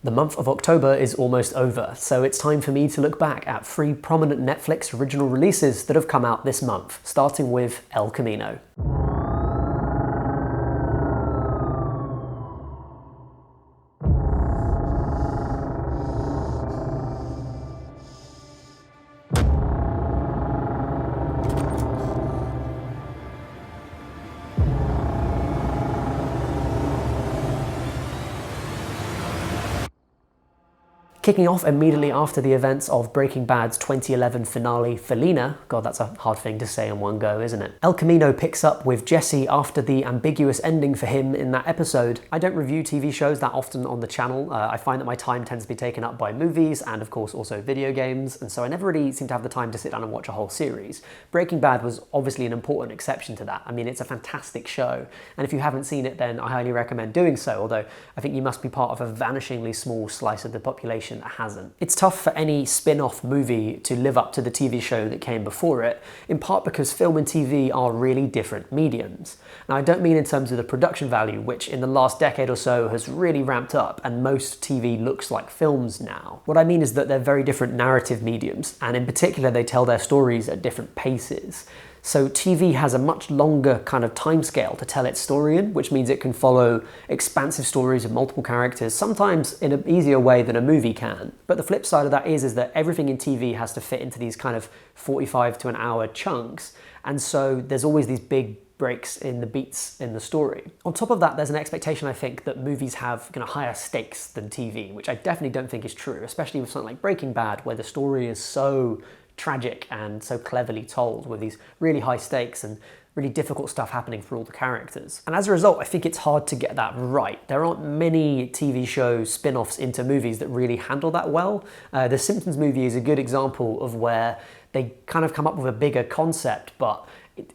The month of October is almost over, so it's time for me to look back at 3 prominent Netflix original releases that have come out this month, starting with El Camino. Kicking off immediately after the events of Breaking Bad's 2011 finale, Felina. God, that's a hard thing to say in one go, isn't it? El Camino picks up with Jesse after the ambiguous ending for him in that episode. I don't review TV shows that often on the channel. I find that my time tends to be taken up by movies and of course also video games, and so I never really seem to have the time to sit down and watch a whole series. Breaking Bad was obviously an important exception to that. I mean, it's a fantastic show, and if you haven't seen it, then I highly recommend doing so, although I think you must be part of a vanishingly small slice of the population that hasn't. It's tough for any spin-off movie to live up to the TV show that came before it, in part because film and TV are really different mediums. Now, I don't mean in terms of the production value, which in the last decade or so has really ramped up, and most TV looks like films now. What I mean is that they're very different narrative mediums, and in particular they tell their stories at different paces. So TV has a much longer kind of timescale to tell its story in, which means it can follow expansive stories of multiple characters, sometimes in an easier way than a movie can. But the flip side of that is that everything in TV has to fit into these kind of 45 to an hour chunks, and so there's always these big breaks in the beats in the story. On top of that, there's an expectation, I think, that movies have kind of higher stakes than TV, which I definitely don't think is true, especially with something like Breaking Bad, where the story is so tragic and so cleverly told, with these really high stakes and really difficult stuff happening for all the characters. And as a result, I think it's hard to get that right. There aren't many TV show spin-offs into movies that really handle that well. The Simpsons movie is a good example of where they kind of come up with a bigger concept, but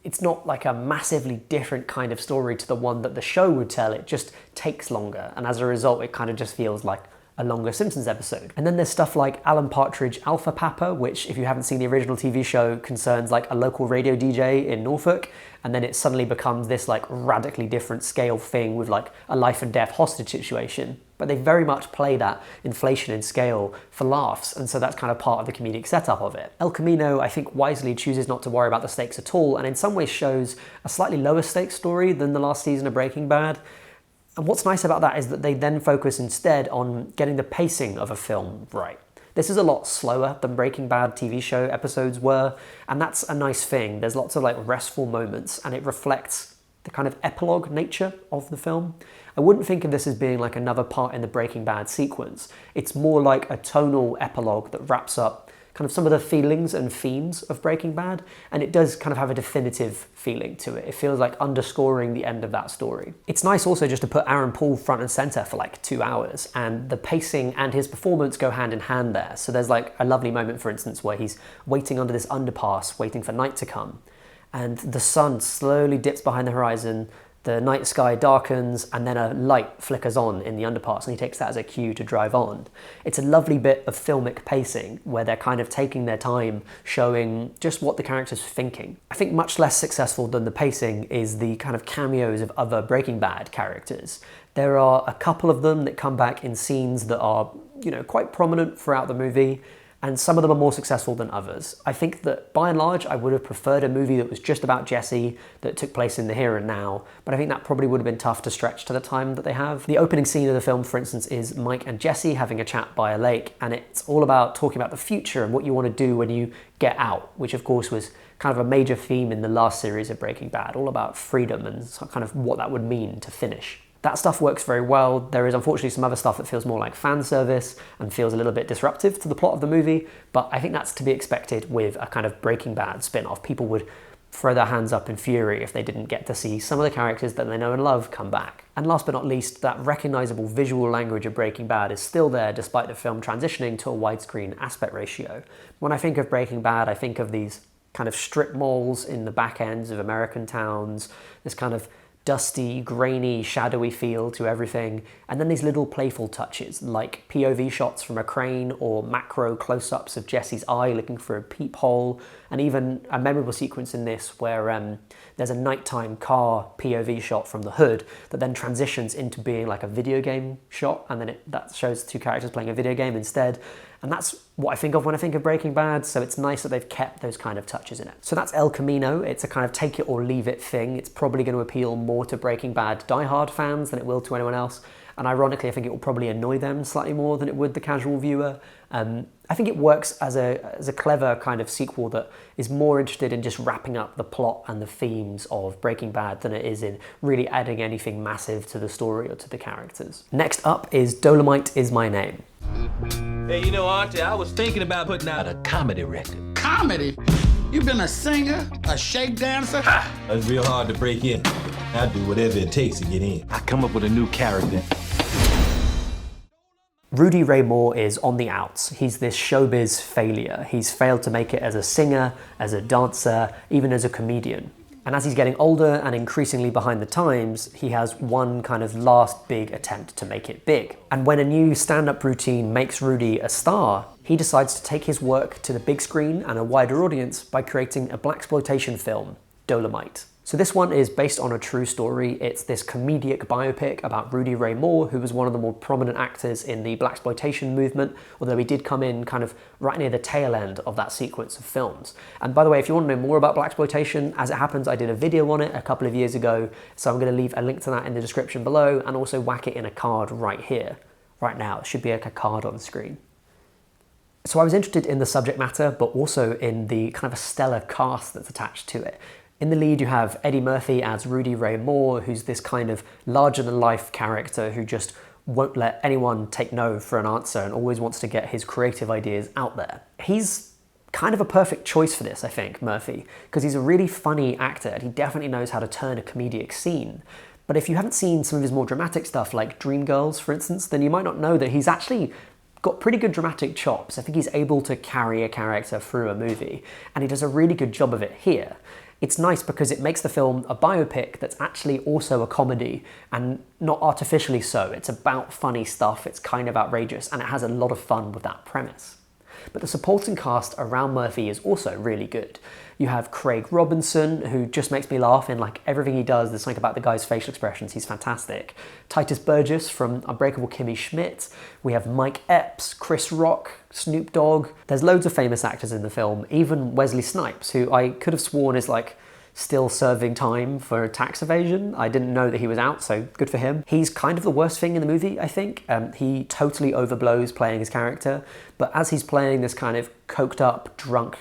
it's not like a massively different kind of story to the one that the show would tell. It just takes longer, and as a result, it kind of just feels like a longer Simpsons episode. And then there's stuff like Alan Partridge Alpha Papa, which, if you haven't seen the original TV show, concerns like a local radio DJ in Norfolk, and then it suddenly becomes this like radically different scale thing with like a life and death hostage situation. But they very much play that inflation in scale for laughs, and so that's kind of part of the comedic setup of it. El Camino, I think, wisely chooses not to worry about the stakes at all, and in some ways shows a slightly lower stakes story than the last season of Breaking Bad. And what's nice about that is that they then focus instead on getting the pacing of a film right. This is a lot slower than Breaking Bad TV show episodes were, and that's a nice thing. There's lots of like restful moments, and it reflects the kind of epilogue nature of the film. I wouldn't think of this as being like another part in the Breaking Bad sequence. It's more like a tonal epilogue that wraps up kind of some of the feelings and themes of Breaking Bad, and it does kind of have a definitive feeling to it. It feels like underscoring the end of that story. It's nice also just to put Aaron Paul front and center for like 2 hours, and the pacing and his performance go hand in hand there. So there's like a lovely moment, for instance, where he's waiting under this underpass, waiting for night to come, and the sun slowly dips behind the horizon, the night sky darkens, and then a light flickers on in the underpass, and he takes that as a cue to drive on. It's a lovely bit of filmic pacing where they're kind of taking their time showing just what the character's thinking. I think much less successful than the pacing is the kind of cameos of other Breaking Bad characters. There are a couple of them that come back in scenes that are, you know, quite prominent throughout the movie, and some of them are more successful than others. I think that by and large, I would have preferred a movie that was just about Jesse, that took place in the here and now, but I think that probably would have been tough to stretch to the time that they have. The opening scene of the film, for instance, is Mike and Jesse having a chat by a lake, and it's all about talking about the future and what you want to do when you get out, which of course was kind of a major theme in the last series of Breaking Bad, all about freedom and kind of what that would mean to finish. That stuff works very well. There is unfortunately some other stuff that feels more like fan service and feels a little bit disruptive to the plot of the movie, but I think that's to be expected with a kind of Breaking Bad spin-off. People would throw their hands up in fury if they didn't get to see some of the characters that they know and love come back. And last but not least, that recognizable visual language of Breaking Bad is still there despite the film transitioning to a widescreen aspect ratio. When I think of Breaking Bad, I think of these kind of strip malls in the back ends of American towns, this kind of dusty, grainy, shadowy feel to everything, and then these little playful touches like POV shots from a crane or macro close-ups of Jesse's eye looking for a peephole, and even a memorable sequence in this where there's a nighttime car POV shot from the hood that then transitions into being like a video game shot, and then that shows two characters playing a video game instead. And that's what I think of when I think of Breaking Bad, so it's nice that they've kept those kind of touches in it. So that's El Camino. It's a kind of take it or leave it thing. It's probably going to appeal more to Breaking Bad diehard fans than it will to anyone else. And ironically, I think it will probably annoy them slightly more than it would the casual viewer. I think it works as a clever kind of sequel that is more interested in just wrapping up the plot and the themes of Breaking Bad than it is in really adding anything massive to the story or to the characters. Next up is Dolemite Is My Name. Hey, you know, Auntie, I was thinking about putting out a comedy record. Comedy? You've been a singer, a shake dancer? Ha! It's real hard to break in. I do whatever it takes to get in. I come up with a new character. Rudy Ray Moore is on the outs. He's this showbiz failure. He's failed to make it as a singer, as a dancer, even as a comedian. And as he's getting older and increasingly behind the times, he has one kind of last big attempt to make it big. And when a new stand-up routine makes Rudy a star, he decides to take his work to the big screen and a wider audience by creating a blaxploitation film, Dolemite. So this one is based on a true story. It's this comedic biopic about Rudy Ray Moore, who was one of the more prominent actors in the blaxploitation movement, although he did come in kind of right near the tail end of that sequence of films. And by the way, if you want to know more about blaxploitation, as it happens, I did a video on it a couple of years ago, so I'm going to leave a link to that in the description below, and also whack it in a card right here, right now. It should be like a card on the screen. So I was interested in the subject matter, but also in the kind of a stellar cast that's attached to it. In the lead, you have Eddie Murphy as Rudy Ray Moore, who's this kind of larger-than-life character who just won't let anyone take no for an answer and always wants to get his creative ideas out there. He's kind of a perfect choice for this, I think, Murphy, because he's a really funny actor and he definitely knows how to turn a comedic scene. But if you haven't seen some of his more dramatic stuff, like Dreamgirls, for instance, then you might not know that he's actually got pretty good dramatic chops. I think he's able to carry a character through a movie, and he does a really good job of it here. It's nice because it makes the film a biopic that's actually also a comedy, and not artificially so. It's about funny stuff, it's kind of outrageous, and it has a lot of fun with that premise. But the supporting cast around Murphy is also really good. You have Craig Robinson, who just makes me laugh in like everything he does. There's something about the guy's facial expressions, he's fantastic. Titus Burgess from Unbreakable Kimmy Schmidt. We have Mike Epps, Chris Rock, Snoop Dogg. There's loads of famous actors in the film, even Wesley Snipes, who I could have sworn is like still serving time for tax evasion. I didn't know that he was out, so good for him. He's kind of the worst thing in the movie, I think. He totally overblows playing his character, but as he's playing this kind of coked up, drunk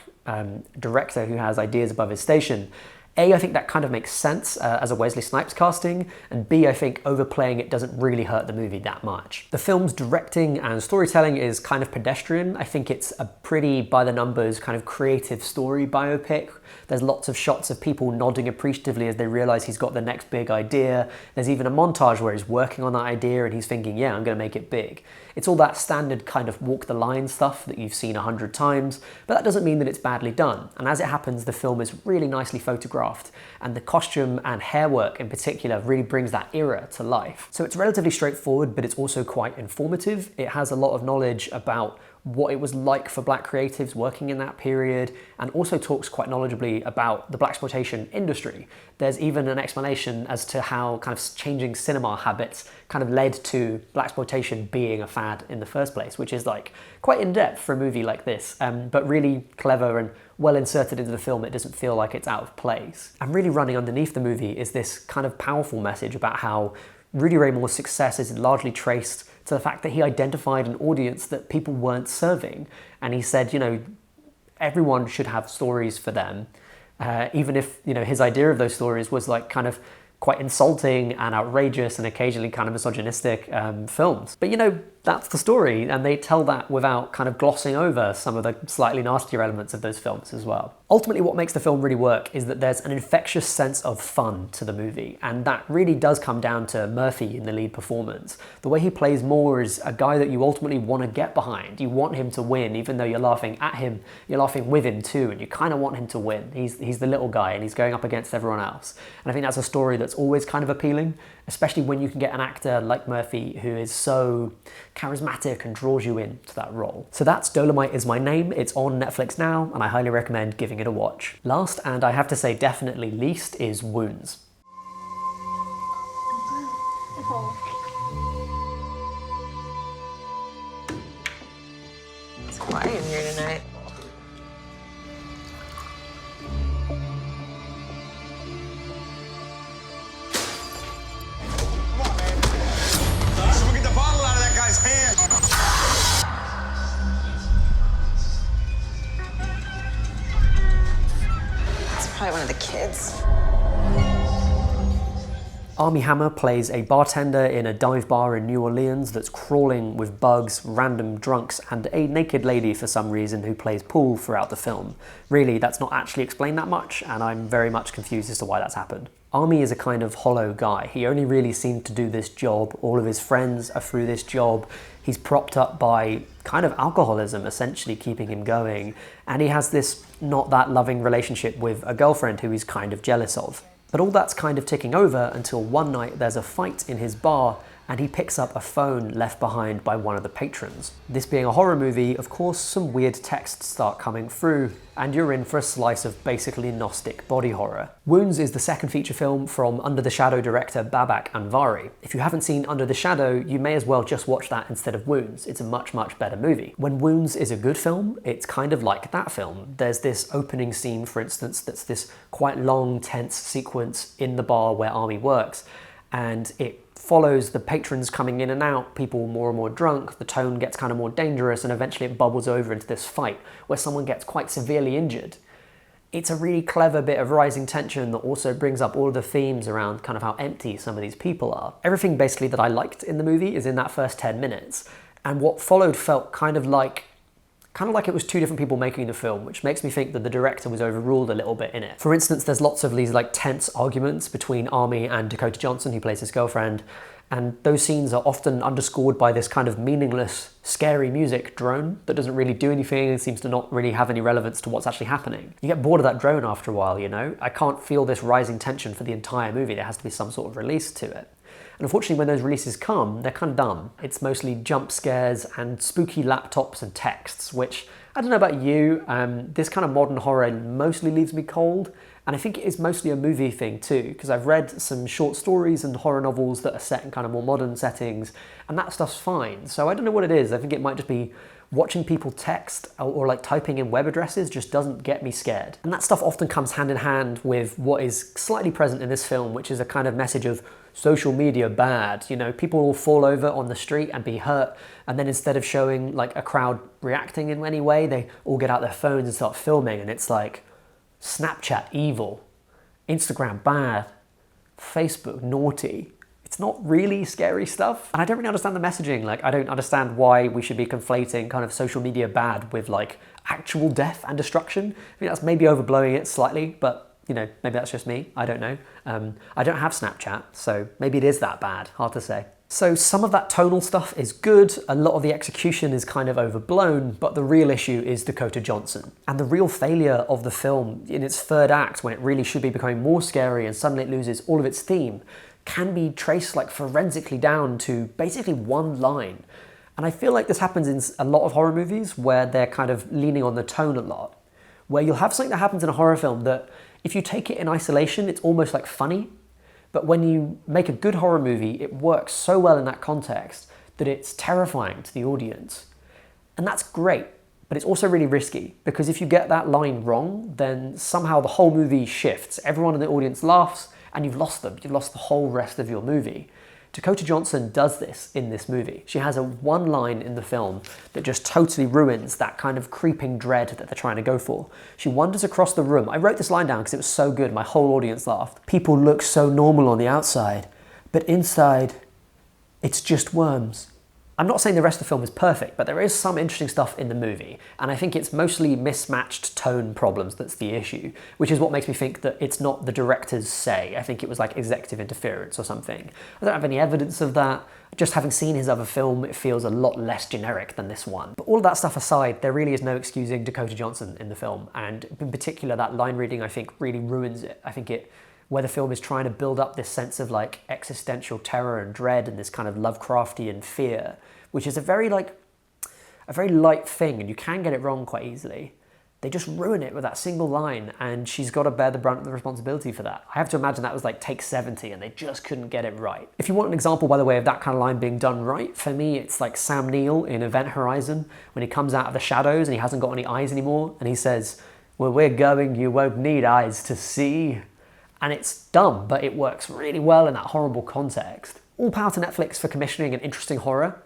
director who has ideas above his station, A, I think that kind of makes sense as a Wesley Snipes casting, and B, I think overplaying it doesn't really hurt the movie that much. The film's directing and storytelling is kind of pedestrian. I think it's a pretty by-the-numbers kind of creative story biopic. There's lots of shots of people nodding appreciatively as they realise he's got the next big idea. There's even a montage where he's working on that idea and he's thinking, yeah, I'm going to make it big. It's all that standard kind of walk the line stuff that you've seen 100 times, but that doesn't mean that it's badly done. And as it happens, the film is really nicely photographed, and the costume and hair work in particular really brings that era to life. So it's relatively straightforward, but it's also quite informative. It has a lot of knowledge about what it was like for black creatives working in that period, and also talks quite knowledgeably about the blaxploitation industry. There's even an explanation as to how kind of changing cinema habits kind of led to blaxploitation being a fad in the first place, which is like quite in-depth for a movie like this, but really clever and well inserted into the film. It doesn't feel like it's out of place. And really running underneath the movie is this kind of powerful message about how Rudy Ray Moore's success is largely traced to the fact that he identified an audience that people weren't serving. And he said, you know, everyone should have stories for them, even if, you know, his idea of those stories was like kind of quite insulting and outrageous and occasionally kind of misogynistic films. But, you know, that's the story, and they tell that without kind of glossing over some of the slightly nastier elements of those films as well. Ultimately, what makes the film really work is that there's an infectious sense of fun to the movie, and that really does come down to Murphy in the lead performance. The way he plays Moore is a guy that you ultimately want to get behind. You want him to win, even though you're laughing at him, you're laughing with him too, and you kind of want him to win. He's the little guy, and he's going up against everyone else. And I think that's a story that's always kind of appealing, especially when you can get an actor like Murphy who is so charismatic and draws you into that role. So that's Dolemite Is My Name. It's on Netflix now, and I highly recommend giving it a watch. Last, and I have to say definitely least, is Wounds. It's quiet in here tonight. We'll get the bottle out of that guy's hand. It's probably one of the kids. Armie Hammer plays a bartender in a dive bar in New Orleans that's crawling with bugs, random drunks, and a naked lady for some reason who plays pool throughout the film. Really, that's not actually explained that much, and I'm very much confused as to why that's happened. Armie is a kind of hollow guy. He only really seemed to do this job. All of his friends are through this job. He's propped up by kind of alcoholism, essentially keeping him going. And he has this not that loving relationship with a girlfriend who he's kind of jealous of. But all that's kind of ticking over until one night there's a fight in his bar and he picks up a phone left behind by one of the patrons. This being a horror movie, of course, some weird texts start coming through, and you're in for a slice of basically Gnostic body horror. Wounds is the second feature film from Under the Shadow director Babak Anvari. If you haven't seen Under the Shadow, you may as well just watch that instead of Wounds. It's a much, much better movie. When Wounds is a good film, it's kind of like that film. There's this opening scene, for instance, that's this quite long, tense sequence in the bar where Armie works, and it follows the patrons coming in and out, people more and more drunk, the tone gets kind of more dangerous, and eventually it bubbles over into this fight where someone gets quite severely injured. It's a really clever bit of rising tension that also brings up all of the themes around kind of how empty some of these people are. Everything basically that I liked in the movie is in that first 10 minutes, and what followed felt kind of like it was two different people making the film, which makes me think that the director was overruled a little bit in it. For instance, there's lots of these like tense arguments between Armie and Dakota Johnson, who plays his girlfriend, and those scenes are often underscored by this kind of meaningless, scary music drone that doesn't really do anything and seems to not really have any relevance to what's actually happening. You get bored of that drone after a while, you know? I can't feel this rising tension for the entire movie. There has to be some sort of release to it. And unfortunately, when those releases come, they're kind of dumb. It's mostly jump scares and spooky laptops and texts, which, I don't know about you, this kind of modern horror mostly leaves me cold. And I think it is mostly a movie thing too, because I've read some short stories and horror novels that are set in kind of more modern settings, and that stuff's fine. So I don't know what it is. I think it might just be watching people text or like typing in web addresses just doesn't get me scared. And that stuff often comes hand in hand with what is slightly present in this film, which is a kind of message of social media bad. You know, people will fall over on the street and be hurt, and then instead of showing like a crowd reacting in any way, they all get out their phones and start filming, and it's like Snapchat evil, Instagram bad, Facebook naughty. It's not really scary stuff. And I don't really understand the messaging. Like, I don't understand why we should be conflating kind of social media bad with like actual death and destruction. I think that's maybe overblowing it slightly, but you know, maybe that's just me. I don't know. I don't have Snapchat, so maybe it is that bad. Hard to say. So some of that tonal stuff is good, a lot of the execution is kind of overblown, but the real issue is Dakota Johnson. And the real failure of the film in its third act, when it really should be becoming more scary and suddenly it loses all of its theme, can be traced like forensically down to basically one line. And I feel like this happens in a lot of horror movies where they're kind of leaning on the tone a lot, where you'll have something that happens in a horror film that if you take it in isolation, it's almost like funny. But when you make a good horror movie, it works so well in that context that it's terrifying to the audience. And that's great, but it's also really risky, because if you get that line wrong, then somehow the whole movie shifts. Everyone in the audience laughs, and you've lost them. You've lost the whole rest of your movie. Dakota Johnson does this in this movie. She has a one line in the film that just totally ruins that kind of creeping dread that they're trying to go for. She wanders across the room. I wrote this line down because it was so good. My whole audience laughed. People look so normal on the outside, but inside, it's just worms. I'm not saying the rest of the film is perfect, but there is some interesting stuff in the movie, and I think it's mostly mismatched tone problems that's the issue, which is what makes me think that it's not the director's say. I think it was like executive interference or something. I don't have any evidence of that. Just having seen his other film, it feels a lot less generic than this one. But all of that stuff aside, there really is no excusing Dakota Johnson in the film, and in particular that line reading I think really ruins it. I think where the film is trying to build up this sense of like existential terror and dread and this kind of Lovecraftian fear, which is a very light thing, and you can get it wrong quite easily. They just ruin it with that single line, and she's got to bear the brunt of the responsibility for that. I have to imagine that was like take 70 and they just couldn't get it right. If you want an example, by the way, of that kind of line being done right, for me it's like Sam Neill in Event Horizon, when he comes out of the shadows and he hasn't got any eyes anymore, and he says, "Where we're going, you won't need eyes to see." And it's dumb, but it works really well in that horrible context. All power to Netflix for commissioning an interesting horror.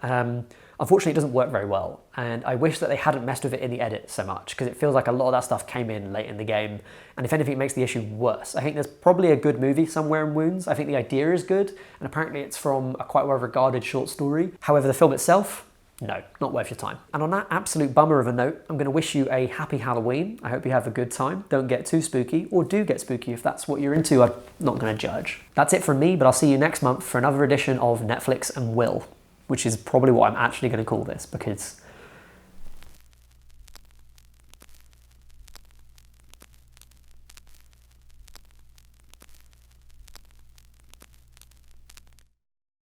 Unfortunately, it doesn't work very well, and I wish that they hadn't messed with it in the edit so much, because it feels like a lot of that stuff came in late in the game, and if anything, it makes the issue worse. I think there's probably a good movie somewhere in Wounds. I think the idea is good, and apparently it's from a quite well-regarded short story. However, the film itself, no, not worth your time. And on that absolute bummer of a note, I'm going to wish you a happy Halloween. I hope you have a good time. Don't get too spooky, or do get spooky if that's what you're into. I'm not going to judge. That's it from me, but I'll see you next month for another edition of Netflix and Will, which is probably what I'm actually going to call this, because